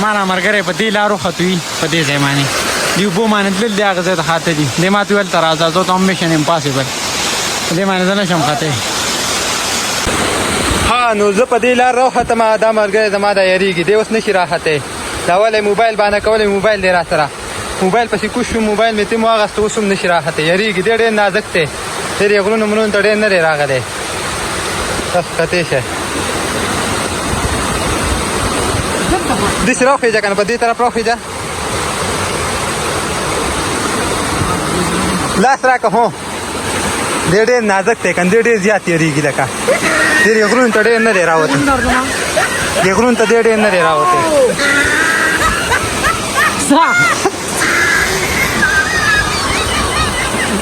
مانا مرګره په دې لارو خطوي په دې ځای باندې دیو بو باندې تل دی هغه ځای ته خاطه دي د ماته ول تر ازازو ته میشن امپاسیبل دې باندې نه شم خاطه ها نو زه په دې لار راخته ما دا مرګره زما د یریږي دی اوس نشي راخته دا ولې موبایل باندې کولې موبایل دی را سره موبایل پسې کوشم موبایل مې ته مو هغه ستوسم نشي راخته یریږي دی ډېر نازک دی ډېر غلون منون ته ډېر نه راغلی تاسو کته شه دې سره راخېږه کنه په دې طرف راخېږه لاس راکه هو ډېر نازک دی کنه ډېر زیات یریږي لکه ډېر غلون ته ډېر نه راوته دې غلون ته ډېر نه راوته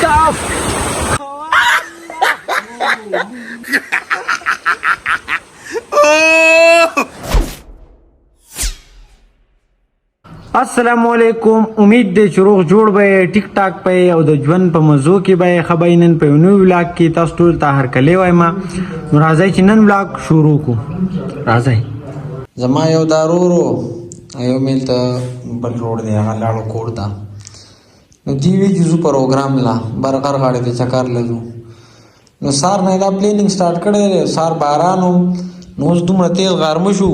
Golf. السلام علیکم امید دې چې روغ جوړ به ټیک ټاک په او د ژوند په موضوع کې به خبرینن په نو ولاګ کې تاسو ټول ته هر کله وایم نو راځي چې نن ولاګ شروع کو راځي زما یو دارورو ایو ملته بل روډ دی هغه لاړو کور ته نو دیوی جزو پروګرام لا برقر غاړې ته چکر لزو نو سار نه دا پلانینګ سٹارټ کړی سار بارانو نو اوس دومره تیز غرمه شو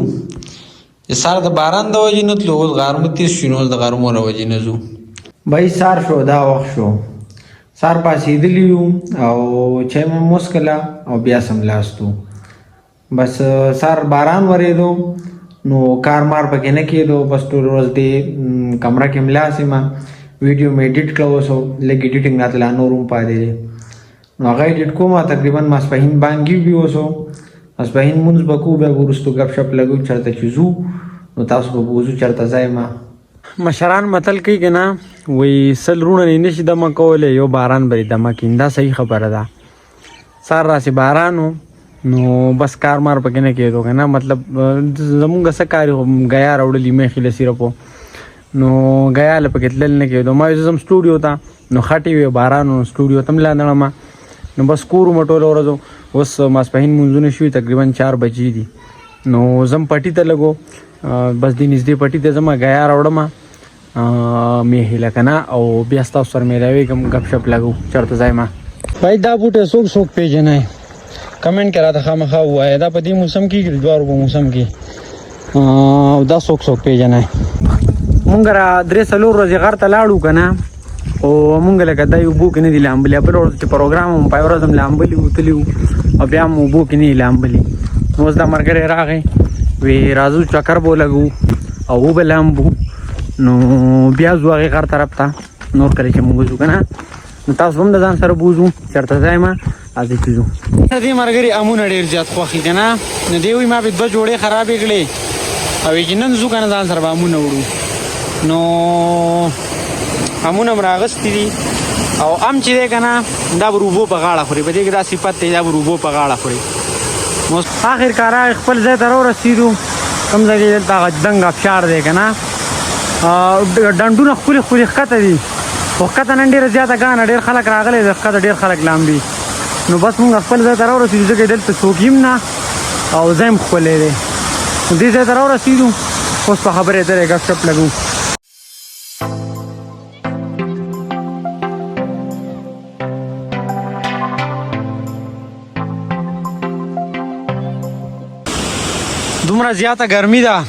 سار د باران د وجې نه تلو اوس غرمه تیز شو نو اوس د غرمو د وجې نه ځو بای سار شو دا وخت شو سار پاسېدلی یو او چې مو مسکله او بیا سملاستو بس سار باران ورېدو نو کار مار پکې نه کېدو بس ټول ورځ دې کمره کې ملاسې ما ویډیو مې ایډیټ کړو سو لږ ایډیټینګ راته لا نورم پاتې دي نو هغه ایډیټ کوم تقریبا ماسپهین باندې ویو سو ماسپهین مونږ بکو به ورستو غب شپ لګو چرته چیزو نو تاسو به بوزو چرته ځای ما مشران متل کوي کنه وی سلرونه نشي دمه کوله یو باران بری دمه کیندا صحیح خبره ده سار راسي بارانو نو بس کار مار پکې نه کېدو کنه مطلب زمونږ څه کار غیا راوړلې مې خله سیرپو نو غیا لپاره کتل نه کېدو ما زم سټوډیو ته نو خټي وی بارانو سټوډیو تم لاندې ما نو بس کور مټول ورځو اوس ماسپهین مونږونه شوي تقریبا 4 بجې دي نو زم پټی ته لګو بس دې نږدې پټی ته زما غیا راوړم مې هله کنه او بیا تاسو سره مې راوي کوم غب شپ لګو چرته ځای ما بھائی دا بوټه څوک پیژنې کمنټ کرا ته خامخا وای دا په دې موسم کې دوارو په موسم کې دا څوک پیژنې مونږ را درې څلور ورځې غر ته لاړو کنه او مونږ لکه دا یو بوک نه دی لامبلي په ورځ چې پروګرام هم په ورځ هم لامبلي وتلیو او بیا مو بوک نه لامبلي نو دا مرګره راغی وی راځو چکر بو لګو او به لامبو نو بیا زوغه غر طرف ته نور کله چې مونږ ځو کنه نو تاسو هم د ځان سره بوزو چرته ځای ما ازي کیږو دې مرګري امونه ډیر زیات خوخي کنه نو دی وی ما به دوه جوړې خرابې کړې او جنن زو کنه ځان سره امونه وړو نو امونه مراغستې دي او ام چې دی کنه دا بروبو په غاړه خوري په دې کې دا صفت دی دا بروبو په غاړه خوري نو اخر کار خپل ځای ته ورسېدو کوم ځای دلته دنګ افشار دی کنه ډنډونه خولي ښکته دي خو ښکته نن ډېره زیاته ګانه ډېر خلک راغلی دی ښکته ډېر خلک لامبي نو بس مونږ خپل ځای ته راورسېدو ځکه دلته څوک یم نه او ځای هم ښکلی دی نو دې ځای ته راورسېدو اوس په خبرې اترې ګپ شپ لګو دومره زیاته ګرمي ده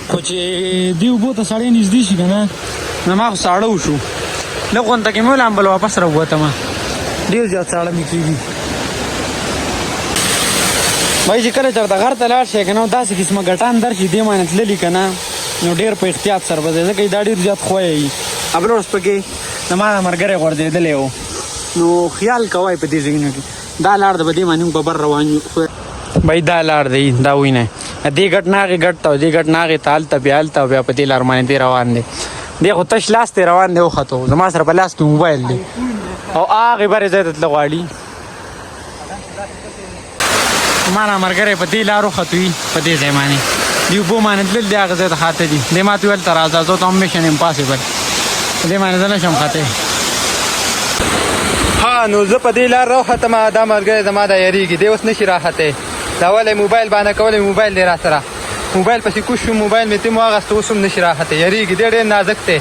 خو چې دې اوبو ته سړی نږدې شي که نه نو ما خو ساړه وشو لږ غونته کې مې ولامبل واپس راووتم ډېر زیات ساړه مې کېږي وایي چې کله چېرته غر ته لاړ شئ که نه داسې قسمه ګټان درشي دې باندې تللي که نه نو ډېر په احتیاط سره به ځئ ځکه دا ډېر زیات خوی وي بل ورځ پکې د ما ملګری غورځېدلی و نو خیال کوئ په دې ځایونو کې دا لار د به دې باندې موږ به بر روان یو بھائی دا لار دی دا وینه دې ګټ ناغې ګټ ته دې ګټ ناغې ته هلته بیا هلته بیا په دې لار باندې دی روان دی دی خو تش لاس دی روان دی وختو زما سره په لاس کې موبایل دی او هغې برې ځای ته تله غواړي ما نه ملګری په دې لارو ختوي په دې ځای باندې دی اوبو باندې تلل دی هغه ځای ته خاته دي دی ماته ویل تر ازازو ته هم میشن امپاسیبل په دې باندې زه نه شم خاته ها نو زه په دې لار راوختم دا ملګری زما د یریږي دی اوس نشي راخته دا ولې موبایل باندې کولې موبایل دی را سره موبایل پسې کوش شو موبایل مې تیم واغسته اوس هم نشي راحته یریږي دی ډېر نازک دی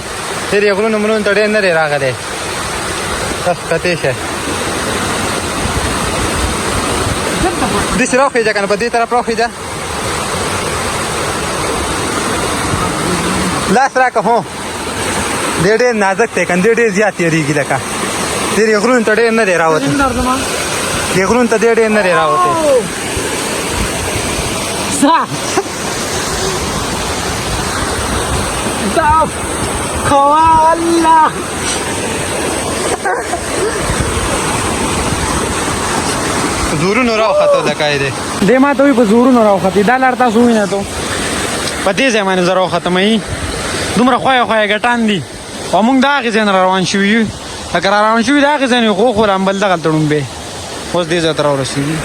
ډېر یې غرونو مرونو ته ډېر نه دی راغلی بس کتې شه داسې راوخېږه که نه په دې طرف راوخېږه لاس راکه هو دی ډېر نازک دی که نه دی ډېر زیات یریږي لکه ډېر یې غرونو ته ډېر نه دی راوتی دې غرونو ته دی ډېر نه دی راوتی زورونو راوخته لکه یې دی دې ما ته وایي په زورونو راوختې دا لار تاسو ووینه تو په دې ځای باندې زه راوختمه دومره خویه خویه ګټان دي او موږ د هغې ځای نه را روان شوي یو لکه را روان شوي د هغې ځای نه خو لامبل دغلته ړومبې اوس دې ځای ته راورسېږي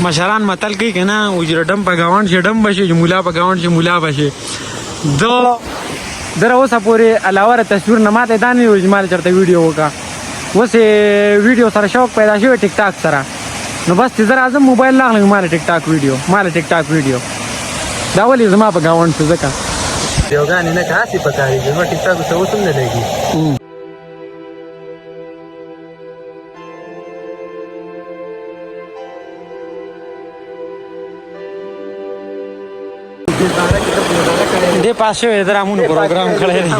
مشران متل کوي که نه وجره ډم په ګاونډ شي ډم به شي چې مولا په ګاونډ شي مولا به شي در اوسه پورې علاوه تصویر نه ماته دا نه وي چې ما چېرته ویډیو وکړه اوس ویډیو سره شوق پیدا شوی ټیک ټاک سره نو بس چې زه راځم موبایل راغلی ما له ټیک ټاک ویډیو دا ولې زما په ګاونډ شو ځکه ویډیوګانې نه که هسې پکارېږي زما ټیک ټاک ورته اوس هم نه لګي دې پاس شوی د رامونو پروګرام کړی دی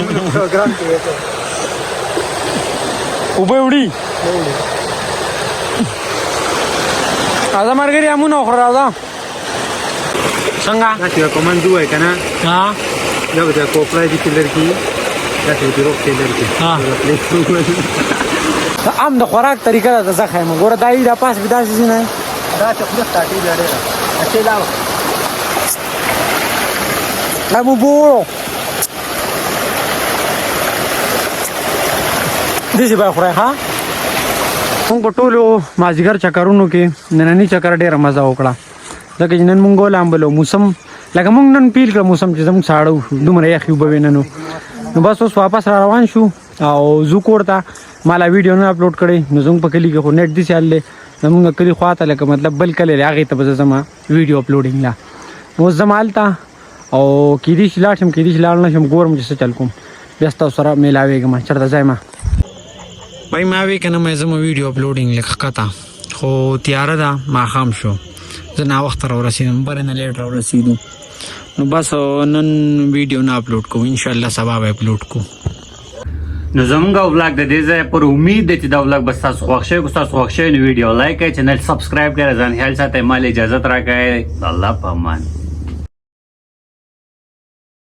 اوبه وړي راځه ملګري امونه وخوره راځه څنګه داسې یو کمند ووایي که نه ها دا به د کوپړی دې کې لرګي داسې به د روغ کې لرګي ام د خوراک طریقه ده زه ښیم ګوره دا یي دا پاس به داسې ځي نه داسې خوله سټاټي بیا ډېره اچې لاړه ابو بو دې به خورای ها موږ په ټولو مازدیګر چکرونو کې نننی چکر ډېره مزه وکړه ځکه چې نن موږ ولامبلو موسم لکه موږ نن پیل کړه موسم چې زموږ ساړه وشو دومره یخې اوبه وې نن نو بس اوس واپس را روان شو او زو کور ته ما لا ویډیو نه اپلوډ کړی نو زموږ په کلي کې خو نیټ داسې حال دی زموږ کلي خواته لکه مطلب بل کلی دی هغې ته به زه ځم ویډیو اپلوډینګ لا اوس ځم هلته او کېدای شي لاړ شم کېدای شي لاړ نه شم ګورم چې څه چل کوم بیا ستاسو سره میلاوېږم چېرته ځای ما بھائی ما وی که نه مې زما ویډیو اپلوډینګ لږ ښکته خو تیاره ده ماښام شو زه ناوخته راورسېدم بره نه لیټ راورسېدو نو بس نن ویډیو نه اپلوډ کوو انشاءالله سبا به اپلوډ کوو نو زمونږ ولاګ د دې ځای پر امید ده چې دا ولاګ به ستاسو خوښ شوی که ستاسو خوښ شوی نو ویډیو لایک کړئ چینل سبسکرایب کړئ ځان خیال ساتئ مال اجازت راکړئ الله په امان